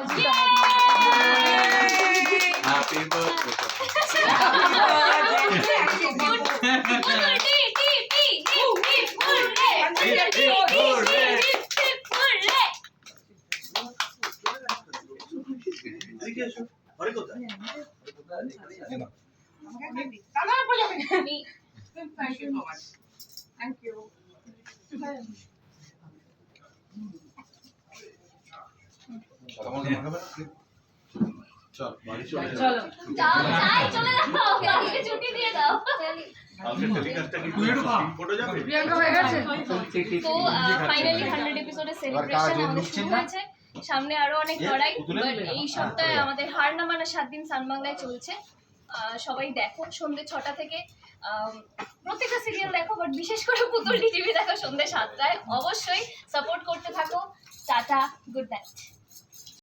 Happy birthday. Thank you so much. Thank you. চলো যাও যাই চলে যাও কালকে ছুটি দিয়ে দাও প্রিয়াঙ্কা হয়ে গেছে তো ফাইনালি 100 এপিসোডের সেলিব্রেশন আমাদের শুরু হয়েছে সামনে আরো অনেক লড়াই বাট এই সপ্তাহে আমাদের হার না মানা 7 দিন সান বাংলায় চলছে সবাই দেখো সন্ধ্যে 6টা থেকে প্রত্যেকটা সিরিয়াল দেখো বাট বিশেষ করে পুতুল টিভি দেখো সন্ধ্যে 7টায় অবশ্যই সাপোর্ট করতে থাকো টাটা গুড নাইট